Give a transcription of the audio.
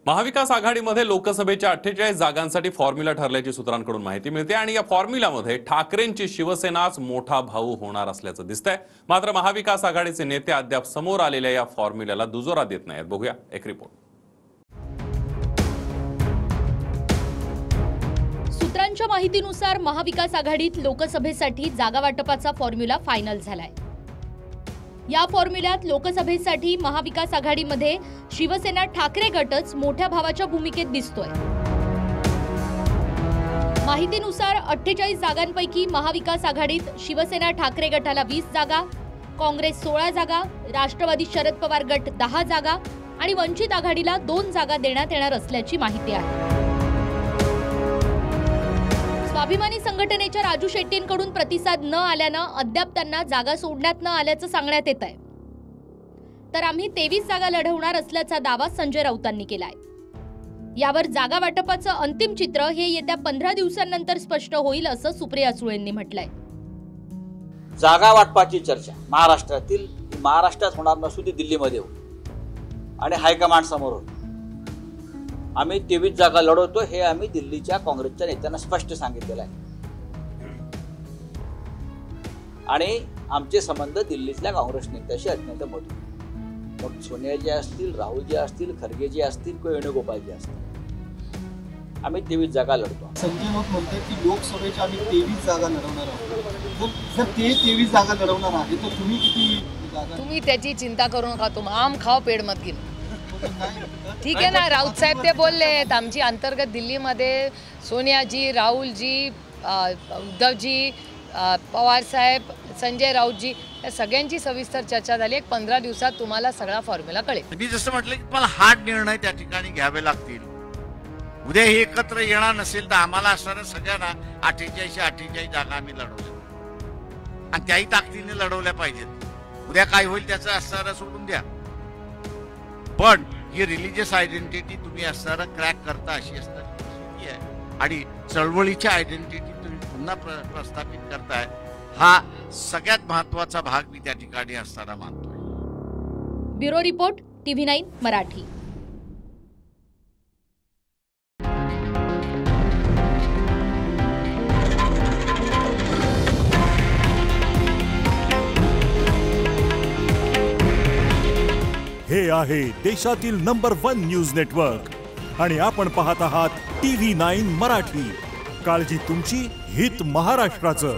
महाविकास आघाडीमध्ये लोकसभेच्या 48 जागांसाठी फॉर्म्युला ठरल्याची सूत्रांकडून माहिती मिळते आणि या फॉर्म्युल्यामध्ये ठाकरेंची शिवसेनाच मोठा भाऊ होणार असल्याचं दिसतंय। मात्र महाविकास आघाडीचे नेते अद्याप समोर आलेल्या या फॉर्म्युल्याला दुजोरा देत नाहीत। बघूया एक रिपोर्ट। सूत्रांच्या माहितीनुसार महाविकास आघाडीत लोकसभेसाठी जागा वाटपाचा फॉर्म्युला फायनल झालाय। या फॉर्म्युल्यात लोकसभेसाठी महाविकास आघाडीमध्ये शिवसेना ठाकरे गटच मोठ्या भावाच्या भूमिकेत दिसतोय। माहितीनुसार 48 जागांपैकी महाविकास आघाडीत शिवसेना ठाकरे गटाला 20 जागा, काँग्रेस 16 जागा, राष्ट्रवादी शरद पवार गट 10 जागा आणि वंचित आघाडीला 2 जागा देण्यात येणार असल्याची माहिती आहे। स्वाभिमानी संघटनेच्या राजू शेट्टींकडून प्रतिसाद न आल्यानं अद्याप त्यांना जागा सोडण्यात न आल्याचं सांगण्यात येत आहे। तर आम्ही 23 जागा लढवणार असल्याचा दावा संजय राऊतांनी केलाय। यावर जागा वाटपाचं अंतिम चित्र हे येत्या 15 दिवसांनंतर स्पष्ट होईल असं सुप्रिया सुळेंनी म्हटलंय। जागा वाटपाची चर्चा महाराष्ट्रात होणार नसून ती दिल्लीमध्ये हो आणि हायकमांड समोर हो। आम्ही 23 जागा लढवतो हे आम्ही दिल्लीच्या काँग्रेसच्या नेत्यांना स्पष्ट सांगितलेलं आहे आणि आमचे संबंध दिल्लीतल्या काँग्रेस नेत्याशी अत्यंत मधुर। मग सोनियाजी असतील, राहुलजी असतील, खरगेजी असतील किंवा वेणुगोपालजी असतील, आम्ही 23 जागा लढतो। संजय राऊत म्हणतात की लोकसभेच्या आम्ही 23 जागा लढवणार आहोत। जर ते 23 जागा लढवणार आहे तर तुम्ही किती जागा? तुम्ही त्याची चिंता करू नका, तुम आम खाओ पेड़ मत गिनो। ठीक आहे ना, राऊत साहेब ते बोललेत आमची अंतर्गत दिल्लीमध्ये सोनियाजी, राहुलजी, उद्धवजी, पवार साहेब, संजय राऊतजी या सगळ्यांची सविस्तर चर्चा झाली। 15 दिवसात तुम्हाला सगळा फॉर्म्युला कळेल। मी जसं म्हटलं की मला हार्ड निर्णय त्या ठिकाणी घ्यावे लागतील। उद्या हे एकत्र येणार नसेल तर आम्हाला असणाऱ्या सगळ्यांना 48 जागा आम्ही लढवल्या आणि त्याही ताकदीने लढवल्या पाहिजेत। उद्या काय होईल त्याचं असणारं सोडून द्या, पण ही रिलीजियस आयडेंटिटी तुम्ही असणारं क्रॅक करता अशी असणारी परिस्थिती आहे आणि चळवळीच्या आयडेंटिटी तुम्ही पुन्हा प्रस्थापित करताय, हा सगळ्यात महत्वाचा भाग मी त्या ठिकाणी असताना मानतोय। Bureau report, TV9 Marathi. हे आहे देशातील नंबर 1 न्यूज नेटवर्क आणि आपण पाहत आहात TV9 मराठी। काळजी तुमची, हित महाराष्ट्राचं।